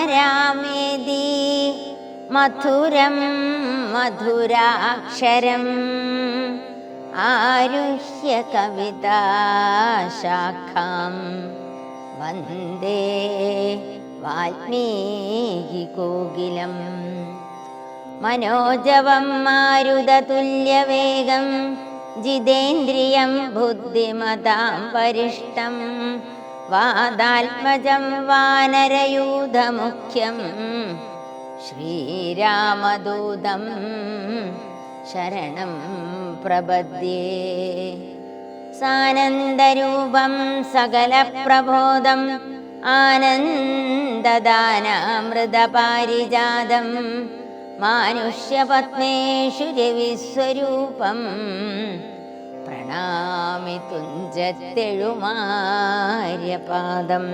രാമേതി മധുരം മധുരാക്ഷരം ആരുഹ്യ കവിതാശാഖാം വന്ദേ വാൽമീകി കോകിലം. മനോജവം മാരുതതുല്യവേഗം ജിതേന്ദ്രിയം ബുദ്ധിമതാം വരിഷ്ടം വാദാത്മജം വാനരയൂഥമുഖ്യം ശ്രീരാമദൂതം ശരണം പ്രപദ്യേ. സാനന്ദരൂപം സകലപ്രബോധം ആനന്ദദാനാമൃതപാരിജാതം മാനുഷ്യപത്മേഷു രവിസ്വരൂപം പ്രണാമി തുഞ്ചത്തെഴുമാര്യപാദം.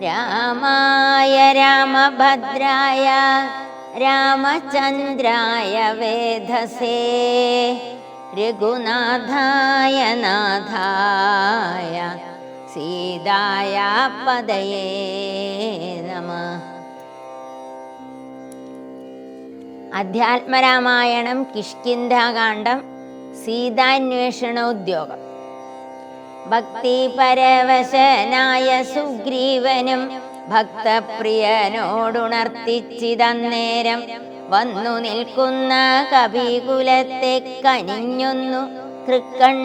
രാമായ രാമഭദ്രായ രാമചന്ദ്രായ വേധസേ രഘുനാഥായ നാഥായ സീതായ പദയേ നമഃ. അധ്യാത്മരാമായണം കിഷ്കിന്ധാകാന്ഡം സീതാന്വേഷണോദ്യോഗം. ഭക്തിപരവശനായ സുഗ്രീവനും ഭക്തപ്രിയനോടുണർത്തിച്ചിതന്നേരം വന്നു നിൽക്കുന്ന കപികുലത്തെ കനിഞ്ഞൊന്നു തൃക്കൺ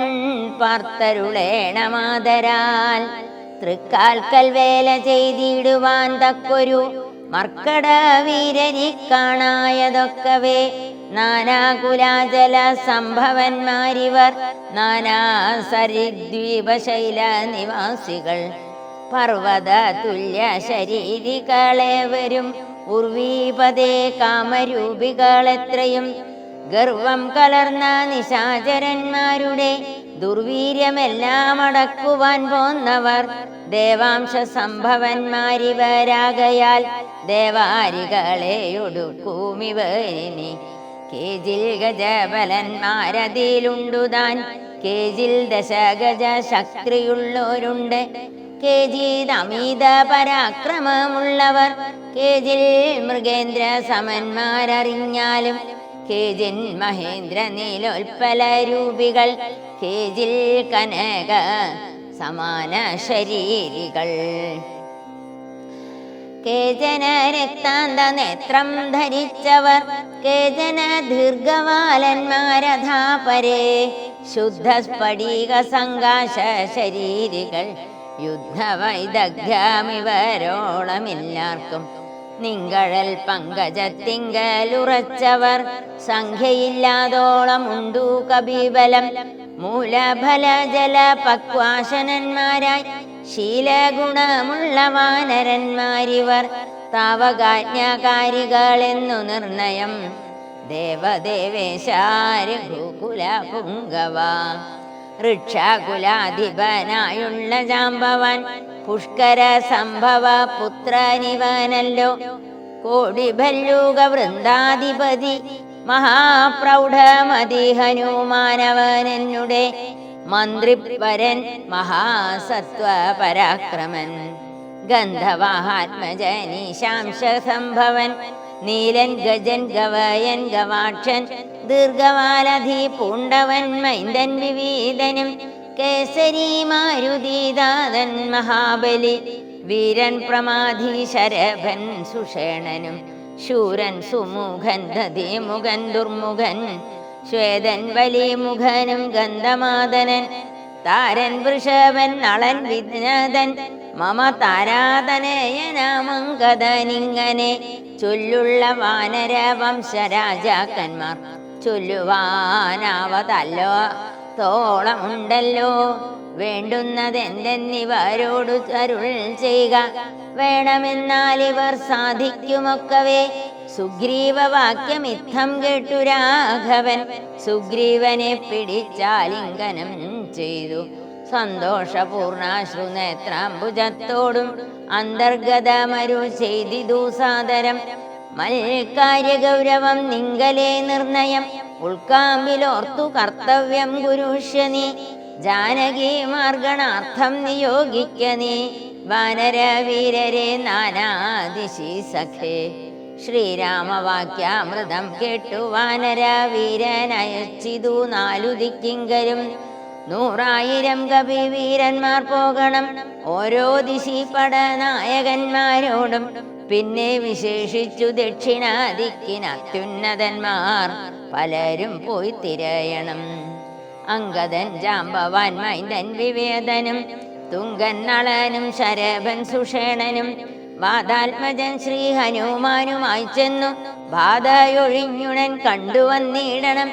പാർത്തരുളേണമാതരാൽ. തൃക്കാൽക്കൽ വേല ചെയ്തിടുവാൻ തക്കൊരു മർക്കട വീരരി കാണായതൊക്കവേ നാനാകുലാചല സംഭവന്മാരിവർ നാനാ സരിദ്വീപശൈല നിവാസികൾ. പർവ്വത തുല്യ ശരീരികളേവരും ഉർവീപതേ കാമരൂപികളെത്രയും ഗർവം കലർന്ന നിശാചരന്മാരുടെ ദുർവീര്യമെല്ലാം അടക്കുവാൻ പോന്നവർ ദേവാംശ സംഭവന്മാരിവരാകയാൽ ദേവാരികളെ ഒടുക്കുമിവരിനി. കേജിൽ ഗജബലന്മാരതിലുണ്ടുതാൻ കേജിൽ ദശഗജ ശക്തിയുള്ളവരുണ്ട്. കേജിൽ അമിത പരാക്രമമുള്ളവർ കേജിൽ മൃഗേന്ദ്ര സമന്മാരറിഞ്ഞാലും കേജിൻ മഹേന്ദ്ര നീലോൽപ്പല രൂപികൾ കേജിൽ കനക സമാന ശരീരികൾ. കേജന രക്താന്ത നേത്രം ധരിച്ചവർ കേജന ദീർഘവാലന്മാരഥാ പരേ ശുദ്ധ സ്ഫടിക സങ്കാശ ശരീരികൾ. യുദ്ധവൈദഗ്ധ്യമിവരോളമില്ലാർക്കും നിങ്കഴൽ പങ്കജത്തിങ്കലുറച്ചവർ സംഖ്യയില്ലാതോളം ഉണ്ടു കപിബലം. മൂലഫല ജല പക്വാശനന്മാരായി ശീലഗുണമുള്ള വാനരന്മാരിവർ താവകാജ്ഞാകാരികളെന്നു നിർണയം. ദേവദേവേശാരഘുകുല പുങ്കവ ഋക്ഷകുലാധിപനായുള്ള ജാമ്പവാൻ പുഷ്കര സംഭവ പുത്രനിവനല്ലോ. കോടിഭല്ലൂക വൃന്ദാധിപതി മഹാപ്രൗഢമതി ഹനുമാനവനെന്നുടെ മന്ത്രിപരൻ മഹാസത്വ പരാക്രമൻ. ഗന്ധവാഹാത്മജനീശാംശ സംഭവൻ നീലൻ ഗജൻ ഗവയൻ ഗവാക്ഷൻ ദീർഘവാലധി പൂണ്ടവൻ മൈന്ദൻ വിവീതനും കേസരി മാരുതിദാതൻ മഹാബലി വീരൻ പ്രമാധി ശരഭൻ സുഷേണനും ശൂരൻ സുമുഖൻ ദധിമുഖൻ ദുർമുഖൻ ശ്വേതൻ വലിമുഖനും ഗന്ധമാദനൻ താരൻ വൃഷഭൻ നളൻ വിജ്ഞതൻ മമ താരാതനയനാമങ്കദനിങ്ങനെ ചൊല്ലുള്ള വാനര വംശരാജാക്കന്മാർ ചൊല്ലുവാനാവതല്ലോ തോളമുണ്ടല്ലോ. വേണ്ടുന്നതെന്തെന്നിവരോടു അരുൾ ചെയ്യുക വേണമെന്നാൽ ഇവർ സാധിക്കുമൊക്കവേ. സുഗ്രീവവാക്യമിത്തം കേട്ടു രാഘവൻ സുഗ്രീവനെ പിടിച്ചാലിംഗനം ചെയ്തു. സന്തോഷപൂർണാശ്രുനേത്രാംബുജത്തോടും അന്തർഗതമരു ചെയ്തിതു സാദരം. മൽക്കാര്യഗൗരവം നിങ്കലേ നിർണയം ഉൾക്കാമ്പിലോർത്തു കർത്തവ്യം കുരുഷ്യ നീ. ജാനകി മാർഗണാർത്ഥം നിയോഗിക്ക നീ വാനരവീരരെ നാനാദിശി സഖേ. ശ്രീരാമവാക്യാമൃതം കേട്ടു വാനരവീരനയച്ചിതു 4 ദിക്കിങ്കരും. 100,000 കപിവീരന്മാർ പോകണം ഓരോ ദിശി പടനായകന്മാരോടും. പിന്നെ വിശേഷിച്ചു ദക്ഷിണാദിക്കിന് അത്യുന്നതന്മാർ പലരും പോയി തിരയണം. അംഗദൻ, ജാമ്പവാൻ, മൈന്ദൻ, വിവേദനും, തുങ്കൻ, നളനും, ശരഭൻ, സുഷേണനും, വാദാത്മജൻ ശ്രീ ഹനുമാനുമായി ചെന്നു ബാധയൊഴിഞ്ഞുടൻ കണ്ടുവന്നിടണം.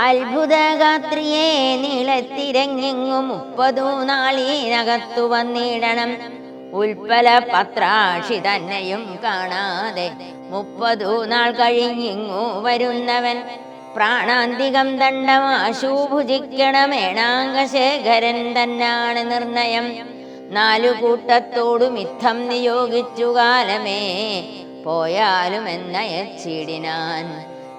അത്ഭുതഗാത്രിയെ നീളത്തിരങ്ങെങ്ങും 30 നാളിനകത്തു വന്നിടണം. ഉൽപ്പല പത്രാക്ഷി തന്നെയും കാണാതെ 30 നാൾ കഴിഞ്ഞിങ്ങു വരുന്നവൻ. പ്രാണാന്തികം ദണ്ഡമാശു ഭുജിക്കണമേണാംഗശേഖരൻ തന്നാണ് നിർണയം. 4 കൂട്ടത്തോടും യുദ്ധം നിയോഗിച്ചു കാലമേ പോയാലും എന്നയച്ചിടിനാൻ.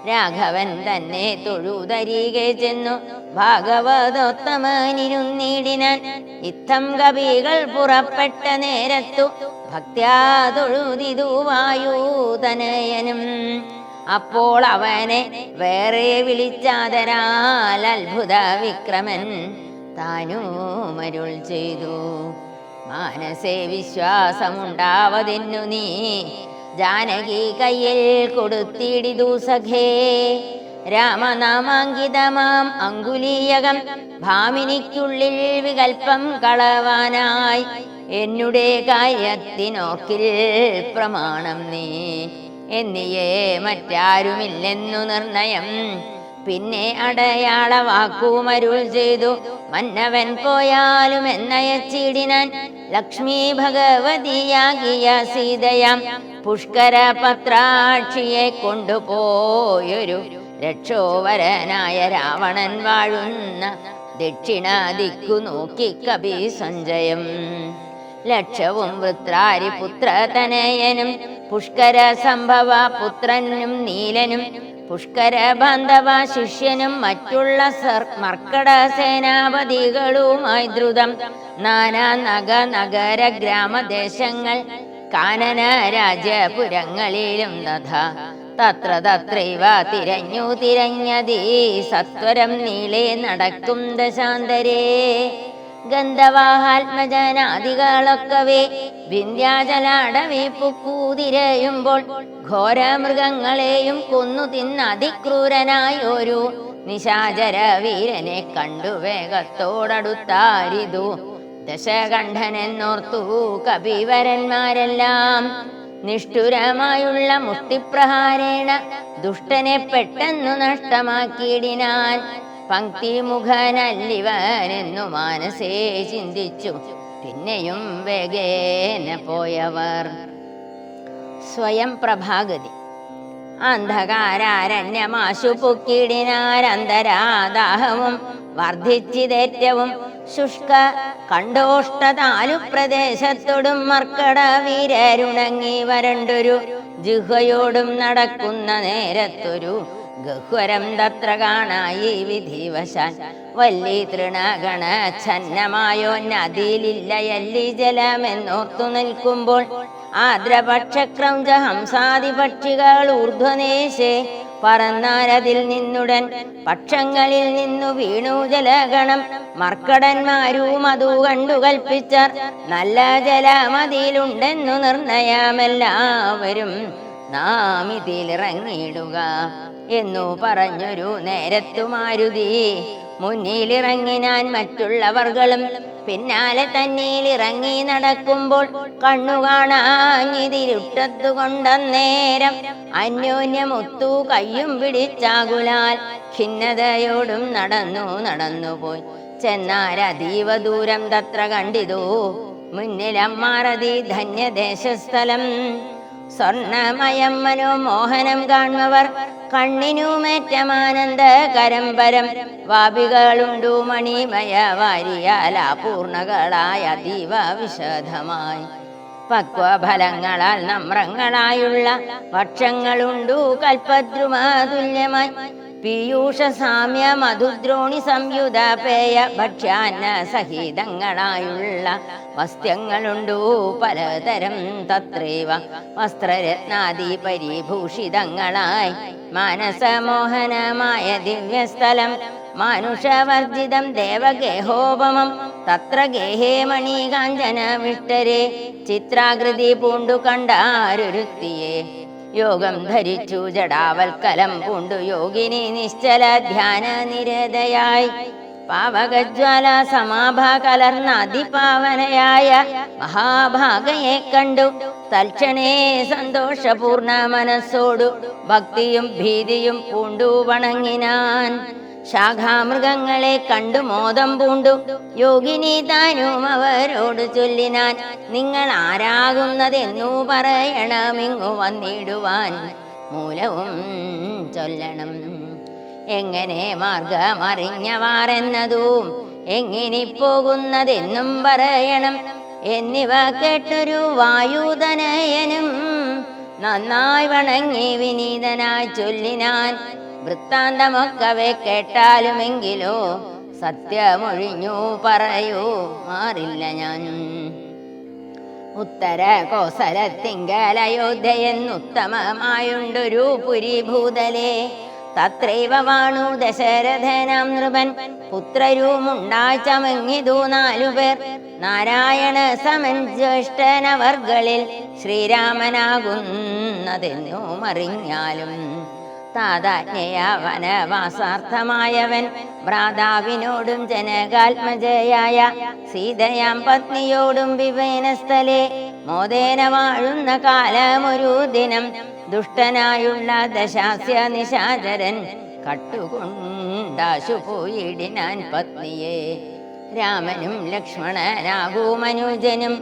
രാഘവൻ തന്നെ തൊഴുതരികെ ചെന്നു ഭാഗവതോത്തമനിരുന്നിടിനാൻ. യുദ്ധം കവികൾ പുറപ്പെട്ട നേരത്തു ഭക്ത്യാ തൊഴുതിതു വായുതനയനും. അപ്പോൾ അവനെ വേറെ വിളിച്ചാദരാൽ അത്ഭുത വിക്രമൻ താനുമരുൾ ചെയ്തു. മാനസേ വിശ്വാസമുണ്ടാവതിന്നു നീ ജാനകി കയ്യിൽ കൊടുത്തിടിതു സഖേ. രാമനാമാങ്കിതമാം അങ്കുലീയകം ഭാമിനിക്കുള്ളിൽ വികൽപ്പം കളവാനായി. എന്നുടെ കാര്യത്തിനോക്കിൽ പ്രമാണം നീ എന്നിയേ മറ്റാരുമില്ലെന്നു നിർണയം. പിന്നെ അടയാള വാക്കുമരുൾ ചെയ്തു മന്നവൻ പോയാലും എന്നയച്ചിടിനാൻ. ലക്ഷ്മി ഭഗവതിയാകിയ സീതയാം പുഷ്കര പത്രാക്ഷിയെ കൊണ്ടുപോയൊരു രക്ഷോവരനായ രാവണൻ വാഴുന്ന ദക്ഷിണ ദിക്കു നോക്കി കപി സഞ്ജയം. ലക്ഷവും വൃത്രാരി പുത്രതനയനും പുഷ്കര സംഭവ പുത്രനും നീലനും പുഷ്കര ബാന്ധവ ശിഷ്യനും മറ്റുള്ള മർക്കട സേനാപതികളുമായി ദ്രുതം നാനാ നഗര ഗ്രാമദേശങ്ങൾ കാനന രാജ്യപുരങ്ങളിലും തഥാ തത്ര തത്രൈവ തിരഞ്ഞതീ സത്വരം നീളെ നടക്കും ദശാന്തരേ. ഗന്ധവാഹാത്മജനാദികളൊക്കവേ വിന്ധ്യാചലാടവി പുക്കൂതിരയുമ്പോൾ ഘോരമൃഗങ്ങളെയും കൊന്നു തിന്ന അതിക്രൂരനായൊരു നിശാചര വീരനെ കണ്ടു വേഗത്തോടടുത്താരിതു ദശകണ്ഠനെന്നോർത്തു കപിവരന്മാരെല്ലാം. നിഷ്ഠുരമായുള്ള മുഷ്ടിപ്രഹാരേണ ദുഷ്ടനെ പെട്ടെന്നു നഷ്ടമാക്കിയിടിനാൻ. പങ്ക്തിമുഖനല്ലിവനെന്നു മാനസേ ചിന്തിച്ചു പിന്നെയും വേഗേന പോയവർ. സ്വയം പ്രഭാഗതി. അന്ധകാരാരണ്യമാശു പൊക്കിടിനാരന്തരാദാഹവും വർദ്ധിച്ചിതേറ്റവും ശുഷ്ക കണ്ടോഷ്ടതാലു പ്രദേശത്തോടും മർക്കട വീരരുണങ്ങി വരണ്ടൊരു ജിഹ്വയോടും നടക്കുന്ന നേരത്തൊരു ഗഹ്വരം തത്ര കാണായി വിധിവശാൽ. വല്ലി തൃണഗണ ഛന്നമായോ നദിയിലില്ലയല്ലി ജലമെന്നോർത്തു നിൽക്കുമ്പോൾ ആദ്രപക്ഷക്രൗഞ്ച ഹംസാദി പക്ഷികൾ ഊർധ്വനേശേ പറന്നാരതിൽ നിന്നുടൻ പക്ഷങ്ങളിൽ നിന്നു വീണു ജലഗണം. മർക്കടന്മാരും അതു കണ്ടു കൽപ്പിച്ചർ നല്ല ജലമതിയിലുണ്ടെന്നു നിർണയമെല്ലാവരും നാം ഇതിലിറങ്ങിയിടുക എന്നു പറഞ്ഞൊരു നേരത്തു മാരുതി മുന്നിലിറങ്ങിനാൻ. മറ്റുള്ളവർകളും പിന്നാലെ തന്നിലിറങ്ങി നടക്കുമ്പോൾ കണ്ണു കാണാഞ്ഞിതിരുട്ടത്തു കൊണ്ടന്നേരം അന്യോന്യമൊത്തു കയ്യും പിടിച്ചാകുലാൽ ഖിന്നതയോടും നടന്നുപോയി ചെന്നാരതീവ ദൂരം തത്ര കണ്ടിതു മുന്നിലമ്മാറതി ധന്യദേശസ്ഥലം. സ്വർണമയം മനോമോഹനം കാൺമവർ കണ്ണിനുമേറ്റമാനന്ദകരം പരം. വാപികളുണ്ടു മണിമയ വാരിയാൽ അപൂർണകളായ അതീവ വിശദമായി. പക്വഫലങ്ങളാൽ നമ്രങ്ങളായുള്ള വക്ഷങ്ങളുണ്ടു കൽപ്പദ്രുമതുല്യമായി. പീയൂഷ സാമ്യ മധുദ്രോണി സംയുത പേയ ഭക്ഷ്യാന്ന സഹിതങ്ങളായുള്ള വസ്ത്യങ്ങളുണ്ടു പലതരം തത്രൈവ വസ്ത്രരത്നാദി പരിഭൂഷിതങ്ങളായി മാനസമോഹനമായ ദിവ്യസ്ഥലം മാനുഷവർജിതം ദേവഗേഹോപമം തത്ര ഗേഹേ മണികാഞ്ചന വിഷ്ടരെ ചിത്രാകൃതി പൂണ്ടു കണ്ടാരുരുത്തിയെ യോഗം ധരിച്ചു ജടാവൽക്കലം പൂണ്ടു യോഗിനി നിശ്ചല ധ്യാന നിരതയായി പാവകജ്വാല സമാഭ കലർന്ന അതിപാവനയായ മഹാഭാഗയെ കണ്ടു തൽക്ഷണേ സന്തോഷപൂർണ മനസ്സോടു ഭക്തിയും ഭീതിയും പൂണ്ടു വണങ്ങിനാൻ ശാഖാമൃഗങ്ങളെ കണ്ടു മോദം പൂണ്ടു യോഗിനി താനും അവരോട് ചൊല്ലിനാൻ നിങ്ങൾ ആരാകുന്നതെന്നു പറയണമിങ്ങു വന്നിടുവാൻ മൂലവും ചൊല്ലണം എങ്ങനെ മാർഗമറിഞ്ഞവാറെന്നതും എങ്ങനെ പോകുന്നതെന്നും പറയണം എന്നിവ കേട്ടൊരു വായുതനയനും നന്നായി വണങ്ങി വിനീതനായി ചൊല്ലിനാൻ വൃത്താന്തമൊക്കവെ കേട്ടാലുമെങ്കിലോ സത്യമൊഴിഞ്ഞു പറയൂ മാറില്ല ഞാൻ ഉത്തര കോസലത്തിങ്കൽ അയോധ്യയെന്നുത്തമമായുണ്ടൊരു പുരിഭൂതലേ തത്രൈവ വാണു ദശരഥനാം നൃപൻ പുത്രരുമുണ്ടാച്ചമങ്ങിതു 4 പേർ നാരായണ സമൻ ജ്യേഷ്ഠനവർകളിൽ ശ്രീരാമനാകുന്നതെന്നും അറിഞ്ഞാലും താതാജ്ഞയ വനവാസാർത്ഥമായവൻ ഭ്രാതാവിനോടും ജനകാത്മജയായ സീതയാം പത്നിയോടും വിവേനസ്ഥലെ മോദേന വാഴുന്ന കാലമൊരു ദിനം ദുഷ്ടനായുള്ള ദശാസ്യ നിശാചരൻ കട്ടുകൊണ്ടാശു പോയിടിനാൻ പത്നിയെ രാമനും ലക്ഷ്മണനാകുമനുജനും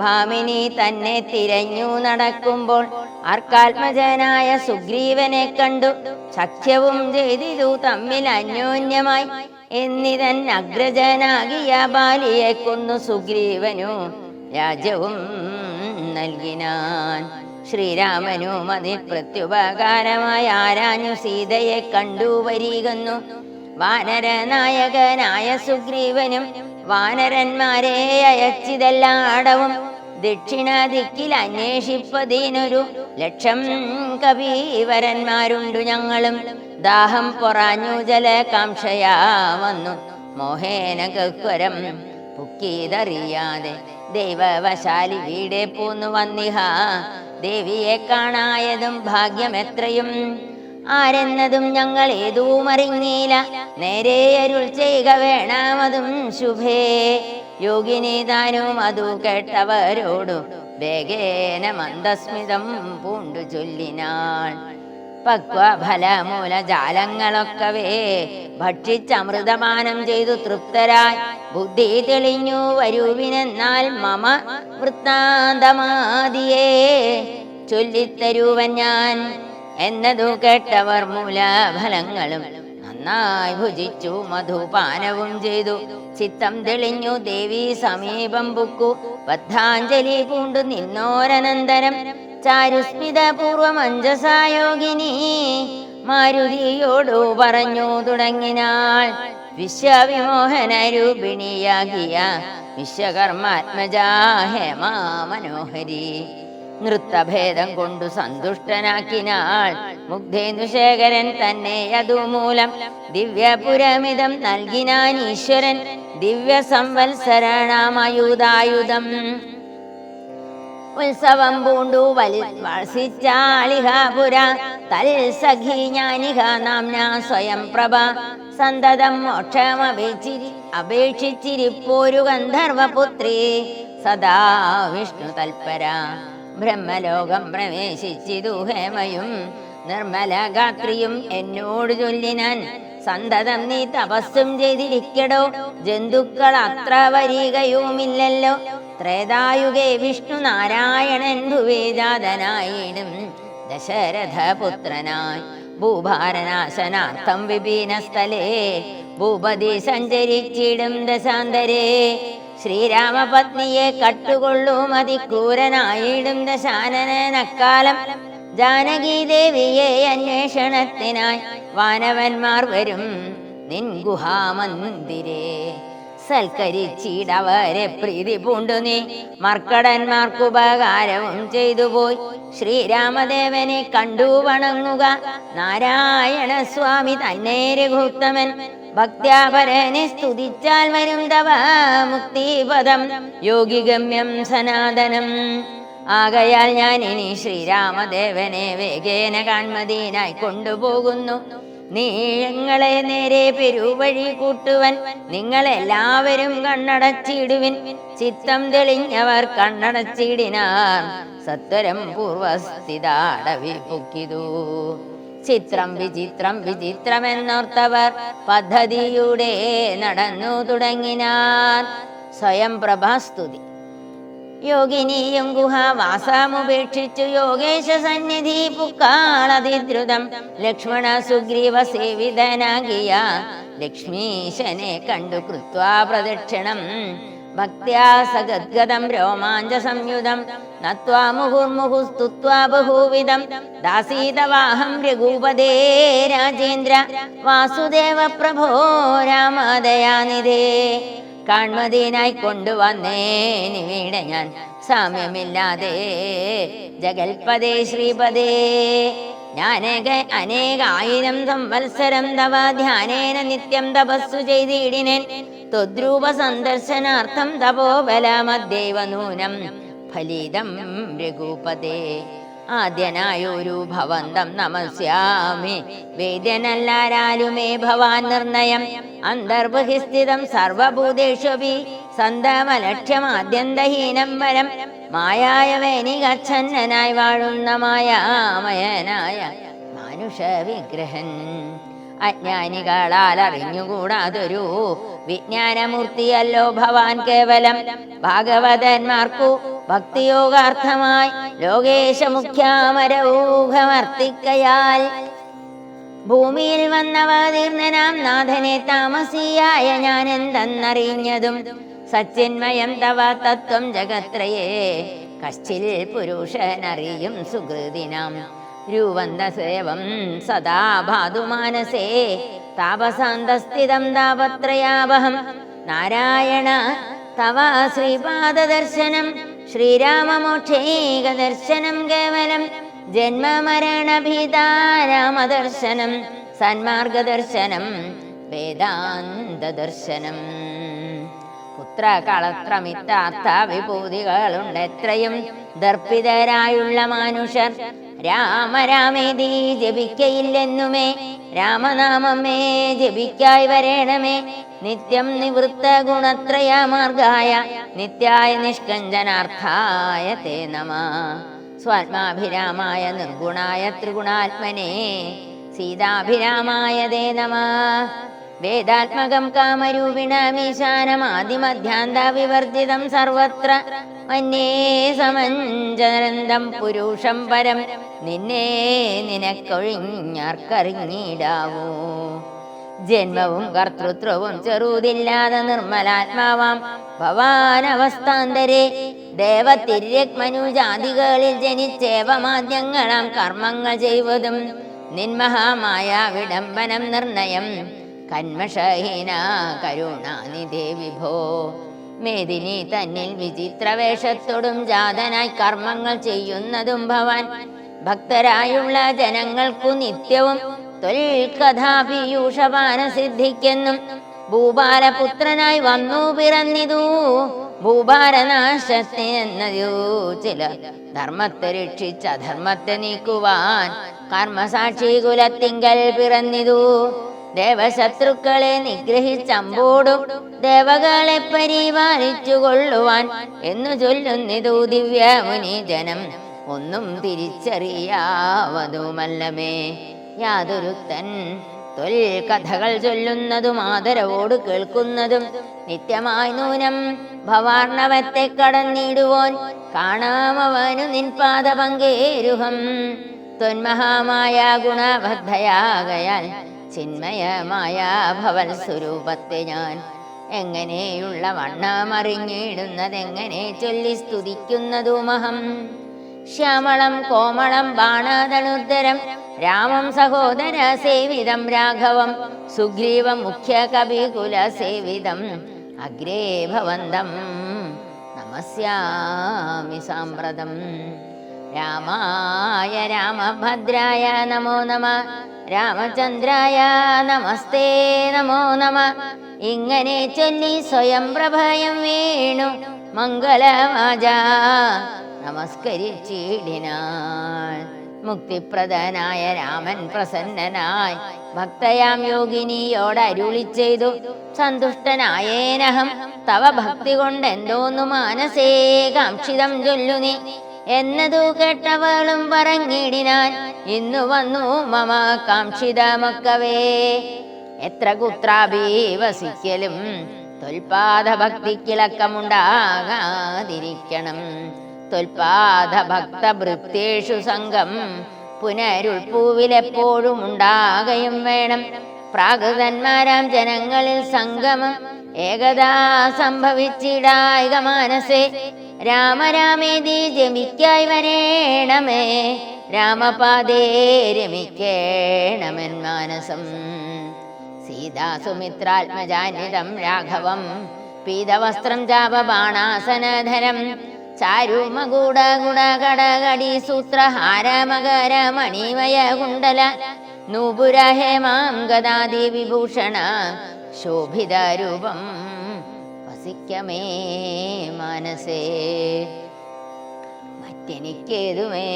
ഭാമിനി തന്നെ തിരഞ്ഞു നടക്കുമ്പോൾ ആർക്കാത്മജനായ സുഗ്രീവനെ കണ്ടു സഖ്യവും ചെയ്തിരു തമ്മിൽ അന്യോന്യമായി എന്നിതൻ അഗ്രജനാകിയ ബാലിയെ കൊന്നു സുഗ്രീവനു രാജ്യവും നൽകിനാൻ ശ്രീരാമനും അതിൽ പ്രത്യുപകാരമായി ആരാഞ്ഞു സീതയെ കണ്ടുവരികന്നു വാനരനായകനായ സുഗ്രീവനും വാനരന്മാരെ അയച്ചിതെല്ലാടവും ദക്ഷിണ ദിക്കിൽ അന്വേഷിപ്പതിനൊരു 1,00,000 കവീവരന്മാരുണ്ടു ഞങ്ങളും ദാഹം പൊറാഞ്ഞു ജലകാംക്ഷയാ വന്നു മോഹേന ഗഹ്വരം പുക്കീതറിയാതെ ദൈവവശാലി വീടെ പോന്നു വന്നിഹ ദേവിയെ കാണായതും ഭാഗ്യം എത്രയും ആരെന്നതും ഞങ്ങൾ ഏതും അറിഞ്ഞില്ല നേരെ അരുൾ ചെയ്യുക വേണമതും ശുഭേ യോഗിനി താനും അതു കേട്ടവരോടു വേഗേന മന്ദസ്മിതം പൂണ്ടു ചൊല്ലിനാൾ പക്വഫലമൂല ജാലങ്ങളൊക്കവേ ഭക്ഷിച്ചമൃതപാനം ചെയ്തു തൃപ്തരായി ബുദ്ധി തെളിഞ്ഞു വരുവിനെന്നാൽ മമ വൃത്താന്തമാദിയേ ചൊല്ലിത്തരുവൻ ഞാൻ എന്നതു കേട്ടവർ മൂലഫലങ്ങളും നന്നായി ഭുജിച്ചു മധുപാനവും ചെയ്തു ചിത്തം തെളിഞ്ഞു ദേവി സമീപം പുക്കു ബദ്ധാഞ്ജലി പൂണ്ടു നിന്നോരനന്തരം ചാരുസ്മിത പൂർവമഞ്ജസായോഗിനി മാരുതിയോടു പറഞ്ഞു തുടങ്ങിനാൾ വിശ്വവിമോഹന രൂപിണിയാകിയ വിശ്വകർമാത്മജാ ഹേമാ മനോഹരി നൃത്തഭേദം കൊണ്ടു സന്തുഷ്ടനാക്കിനാൾ മുഗ്ധേന്ദുശേഖരൻ തന്നെ അതുമൂലം ദിവ്യപുരമിതം നൽകിനാൻ ഈശ്വരൻ ദിവ്യ സംവത്സരണാമയുധായുധം ഉത്സവം പൂണ്ടു വസിച്ചാളിഹാപുര തൽസഖി ജ്ഞാനിക നാംന സ്വയം പ്രഭ സന്തതം മോക്ഷം അപേക്ഷിച്ചിരിപ്പോരു ഗന്ധർവപുത്രി സദാ വിഷ്ണു തൽപര ബ്രഹ്മലോകം പ്രവേശിച്ചിതു ഹേമയും നിർമ്മല ഗാത്രിയും എന്നോട് ചൊല്ലിനാൻ സന്തതം നീ തപസ്സും ചെയ്തിരിക്കടോ ജന്തുക്കൾ അത്ര വരികയുമില്ലല്ലോ ത്രേതായുഗേ വിഷ്ണു നാരായണൻ ഭുവേജാതനായിടും ദശരഥപുത്രനായി ഭൂഭാരനാശനാർത്ഥം വിപീനസ്ഥലേ ഭൂപതി സഞ്ചരിച്ചിടും ദശാന്തരേ ശ്രീരാമപത്നിയെ കട്ടുകൊള്ളും അതിക്രൂരനായിടും ദശാനനക്കാലം ജാനകീദേവിയെ അന്വേഷണത്തിനായി വാനവന്മാർ വരും നിൻ ഗുഹാമന്ദിരേ. സൽക്കരിച്ചിടവരെ പ്രീതി പൂണ്ടു നീ മർക്കടന്മാർക്കുപകാരവും ചെയ്തു പോയി. ശ്രീരാമദേവനെ കണ്ടു വണങ്ങുക. നാരായണ സ്വാമി തന്നെ രഘുത്തമൻ. ഭക്ത്യാപരനെ സ്തുതിച്ചാൽ വരും തവ മുക്തിപദം യോഗിഗമ്യം സനാതനം. ആകയാൽ ഞാൻ ഇനി ശ്രീരാമദേവനെ വേഗേന കാൺമതിനായി കൊണ്ടുപോകുന്നു. നിങ്ങളെ നേരെ പെരുവഴി കൂട്ടുവൻ. നിങ്ങളെല്ലാവരും കണ്ണടച്ചിടുവിൻ. ചിത്തം തെളിഞ്ഞവർ കണ്ണടച്ചിടിനാർ സത്വരം പൂർവസ്ഥിതാടവി പൊക്കിതു. ചിത്രം വിചിത്രം വിചിത്രമെന്നോർത്തവർ പദ്ധതിയുടെ നടന്നു തുടങ്ങിനാർ. സ്വയം പ്രഭാസ്തുതി. യോഗിനിയും ഗുഹാവാസമുപേക്ഷിച്ചു യോഗേശ സന്നിധി പുക്കാളതിദ്രുതം. ലക്ഷ്മണ സുഗ്രീവ സേവിതനാകിയ ലക്ഷ്മീശനെ കണ്ടു കൃത്വാ പ്രദക്ഷിണം. ഭക്ത്യാ സഗദ്ഗദം രോമാഞ്ച സംയുതം നത്വാ മുഹുർമുഹുസ്തുത്വാ ബഹുവിധം. ദാസീതവാഹം രഘുപദേ രാജേന്ദ്ര വാസുദേവ പ്രഭോ രാമദയാനിധേ. കാൺമതിനായി കൊണ്ടുവന്നേനിവിടെ ഞാൻ സാമ്യമില്ലാതെ ജഗൽപദേ ശ്രീപദേ. അനേകായിരം സംവത്സരം തവ ധ്യാനേന നിത്യം തപസ്സു ചെയ്തിടിനേൻ. ത്വദ്രൂപ സന്ദർശനാർത്ഥം തപോബലമദ്യൈവ നൂനം ഫലിതം രഘുപദേ. ആദ്യനായൊരു ഭവന്തം നമസ്യാമി. വേദ്യനല്ലാരാലുമേ ഭവാൻ നിർണയം. അന്തർബഹിസ്ഥിതം സർവഭൂതേഷ്വപി സന്തമലക്ഷ്യമാദ്യന്തഹീനം വരം. മായായ വേനികച്ഛന്നനായി വാഴുന്ന മായാമയനായ മാനുഷ വിഗ്രഹൻ. അജ്ഞാനികളാൽ അറിഞ്ഞുകൂടാതൊരു വിജ്ഞാനമൂർത്തിയല്ലോ ഭവാൻ കേവലം. ഭാഗവതന്മാർക്കു ഭക്തിയോഗാർത്ഥമായി ലോകേശ മുഖ്യാമരൂഹമർത്തിക്കയാൽ ഭൂമിയിൽ വന്നവതീർണനാം നാഥനെ താമസിയായ ഞാൻ എന്തെന്നറിഞ്ഞതും. സച്ചിന്മയം തവ തത്വം ജഗത്രയേ കശ്ചിൽ പുരുഷനറിയും സുഹൃതിനാം. രൂപന്തസേവം സദാ ഭാതുമാനസേ താപസാന്തസ്ഥിതം താപത്രയാവഹം. നാരായണ തവ ശ്രീപാദദർശനം ശ്രീരാമമോക്ഷൈകദർശനം കേവലം. ജന്മമരണഭീതാരാമദർശനം സന്മാർഗദർശനം വേദാന്തദർശനം. പുത്രകളത്രമിത്താർത്ഥ വിഭൂതികളുണ്ട് എത്രയും ദർപ്പിതരായുള്ള മനുഷ്യർ. രാമരാമേതി ജപിക്കയില്ലെന്നുമേ രാമനാമമേ ജപിക്കായി വരേണമേ. നിത്യം നിവൃത്ത ഗുണത്രയമാർഗായ നിത്യായ നിഷ്കഞ്ചനാർത്ഥായ തേ നമഃ. സ്വാത്മാഭിരാമായ നിർഗുണായ ത്രിഗുണാത്മനേ സീതാഭിരാമായ തേ നമഃ. വേദാത്മകം കാമരൂപിണമീശാനമാദിമധ്യാന്ത വിവർജിതം സർവത്ര മന്യേ സമഞ്ജനന്ദം പുരുഷം പരം. നിന്നെ നിനക്കൊഴിഞ്ഞാർക്കറിഞ്ഞിടാവൂ. ജന്മവും കർത്തൃത്വവും ചെറുതില്ലാതെ നിർമ്മലാത്മാവാം ഭവാനവസ്ഥാന്തരേ. ദേവതിര്യക്മനുജാതികളിൽ ജനിച്ചേവമാദ്യങ്ങളാം കർമ്മങ്ങൾ ചെയ്വതും. നിന്മഹാമായ വിഡംബനം നിർണയം കന്മഷഹീന കരുണാനിധേ വിഭോ. മേദിനി തന്നിൽ വിചിത്രവേഷത്തോടും ജാതനായി കർമ്മങ്ങൾ ചെയ്യുന്നതും ഭവാൻ. ഭക്തരായുള്ള ജനങ്ങൾക്കു നിത്യവും ത്വൽകഥാപീയൂഷപാന സിദ്ധിക്കെന്നും. ഭൂപാലപുത്രനായി വന്നു പിറന്നിതു ഭൂഭാരനാശത്തിനെന്നതു. ചില ധർമ്മത്തെ രക്ഷിച്ച ധർമ്മത്തെ നീക്കുവാൻ കർമ്മസാക്ഷി കുലത്തിങ്കൽ പിറന്നിതു. ദേവശത്രുക്കളെ നിഗ്രഹിച്ചമ്പോടും ദേവകളെ പരിപാലിച്ചു കൊള്ളുവാൻ എന്നു ചൊല്ലുന്നിതു ദിവ്യമുനി ജനം. ഒന്നും തിരിച്ചറിയാവതുമല്ലമേ യാതൊരുത്തൻ. കഥകൾ ചൊല്ലുന്നതും ആദരവോട് കേൾക്കുന്നതും നിത്യമായി നൂനം ഭവാർണവത്തെ കടന്നിടുവോൻ. കാണാമവനു നിൻ പാദപങ്കേരുഹം. ത്വന്മഹാമായ ഗുണബദ്ധയാകയാൽ ചിന്മയമായ ഭവൽ സ്വരൂപത്തെ ഞാൻ എങ്ങനെയുള്ള വണ്ണമറിഞ്ഞിടുന്നതെങ്ങനെ ചൊല്ലി സ്തുതിക്കുന്നതുമഹം. ശ്യാമളം കോമളം ബാണധനുർധരം രാമം സഹോദര സേവിതം രാഘവം സുഗ്രീവം മുഖ്യ കവികുല സേവിതം അഗ്രേ ഭവന്തം നമസ്യാമി സാമ്പ്രതം. രാമായ രാമഭദ്രായ നമോ നമഃ രാമചന്ദ്രായ നമസ്തേ നമോ നമഃ. ഇങ്ങനെ ചൊല്ലി സ്വയം പ്രഭയം വീണു മംഗളവാച നമസ്കരിച്ചിടിനാൻ. മുക്തിപ്രദനായ രാമൻ പ്രസന്നനായി ഭക്തയാം യോഗിനിയോട് അരുളി ചെയ്തു, സന്തുഷ്ടനായേനഹം തവ ഭക്തി കൊണ്ടെന്തോന്നു മാനസേ കാക്ഷിതം ചൊല്ലു നീ എന്നതു കേട്ടവളും പറഞ്ഞിടിനാൻ, ഇന്നു വന്നു മമ കാക്ഷിതമൊക്കവേ. എത്ര കുത്രാഭി വസിക്കലും തൊൽപാദ ഭക്തിക്കിളക്കമുണ്ടാകാതിരിക്കണം. തൊൽപാദ ഭക്ത ഭൃത്യേഷു സംഘം പുനരുൾപ്പൂവിലെപ്പോഴും ഉണ്ടാകയും വേണം. പ്രാകൃതന്മാരാം ജനങ്ങളിൽ സംഗമം ഏകദാ സംഭവിച്ചിടായിക മാനസേ. രാമരാമേതി ജമിക്കായി വരേണമേ രാമപാദേ രമിക്കേണമെൻ മാനസം. സീതാസുമിത്രാത്മജാന്വിതം രാഘവം പീതവസ്ത്രം ചാപബാണാസനധരം ചാരുമഗൂഢഗുഡകടകടി സൂത്രഹാരമകര മണിമയ കുണ്ടല നൂപുര ഹേമാം ഗദാദി വിഭൂഷണ ശോഭിതരൂപം വസിക്കമേ മാനസേ. മറ്റെനിക്കേതുമേ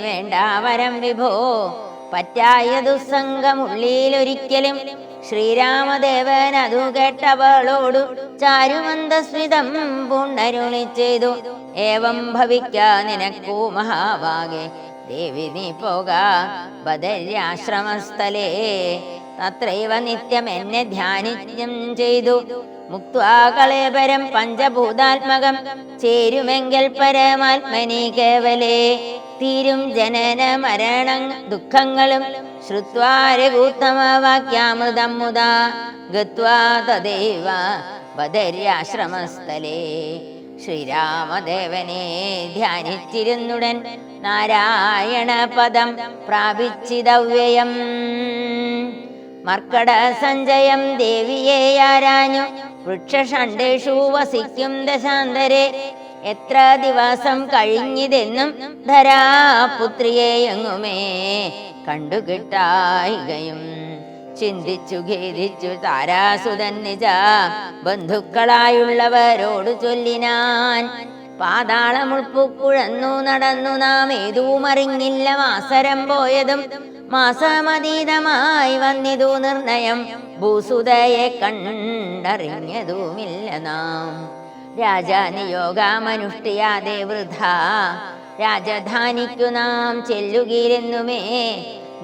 വേണ്ട വരം വിഭോ, പറ്റായ ദുസ്സംഗമുള്ളിലൊരിക്കലും. ശ്രീരാമദേവൻ അതു കേട്ടവളോടു ചാരുമന്ദസ്മിതം പൂണ്ടരുളി ചെയ്തു, ഏവം ഭവിക്കാ നിനക്കൂ മഹാഭാഗേ. ദേവി നീ പോക ബദര്യാശ്രമസ്ഥലേ, തത്രൈവ നിത്യം എന്നെ ധ്യാനിത്യം ചെയ്തു. മുക്ത്വാ കളേബരം പഞ്ചഭൂതാത്മകം ചേരുമെങ്കിൽ പരമാത്മനി കേവലേ. തീരും ജനന മരണ ദുഃഖങ്ങളും ശ്രുത്വാ രഘുത്തമവാക്യാമൃതം മുദാ ഗത്വാ തദേവ ബദര്യാശ്രമസ്ഥലേ. ശ്രീരാമദേവനെ ധ്യാനിച്ചിരുന്നുടൻ നാരായണ പദം പ്രാപിച്ചിതവ്യയം. മർക്കട സഞ്ജയം ദേവിയെ ആരാഞ്ഞു വൃക്ഷഷണ്ടേഷു വസിക്കും ദശാന്തരെ. എത്ര ദിവസം കഴിഞ്ഞിതെന്നും ധരാപുത്രിയെ എങ്ങുമേ കണ്ടുകിട്ടായികയും. ചിന്തിച്ചു ഖേദിച്ചു താരാസുതൻ നിജ ബന്ധുക്കളായുള്ളവരോടു ചൊല്ലിനാൻ, പാതാളമുൾപ്പുക്കുഴന്നു നടന്നു നാം ഏതുമറിഞ്ഞില്ല. മാസരം പോയതും മാസമതീതമായി വന്നിതു നിർണയം. ഭൂസുതയെ കണ്ടറിഞ്ഞതുമില്ല നാം. രാജാനിയോഗമനുഷ്ഠിയാതെ വൃഥ രാജധാനിക്കു നാം ചെല്ലുകീരെന്നുമേ.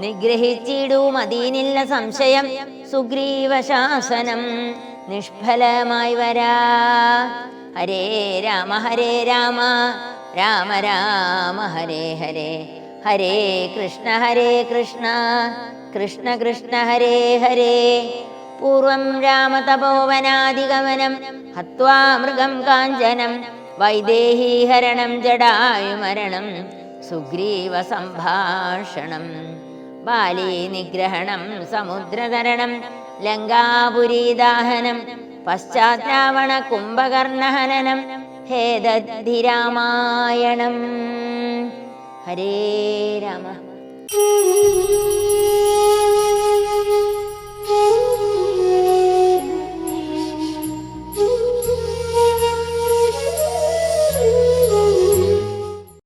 നിഗ്രഹിച്ചിടൂ മദീനില്ല സംശയം. സുഗ്രീവ ശാസനം നിഷ്ഫലമായി വരാ. ഹരേ രാമ രാമ രാമ ഹരേ ഹരേ. ഹരേ കൃഷ്ണ കൃഷ്ണ കൃഷ്ണ ഹരേ ഹരേ. പൂർവം രാമതപോവനാദിഗമനം ഹത്വാ മൃഗം കാഞ്ചനം വൈദേഹീഹരണം ജടായുമരണം സുഗ്രീവ സംഭാഷണം. ബാലീ നിഗ്രഹണം സമുദ്രതരണം ലങ്കാപുരീദാഹനം പശ്ചാത് രാവണ കുംഭകർണഹനനം ഹേതദ്ധി രാമായണം. ഹരേ രാമ.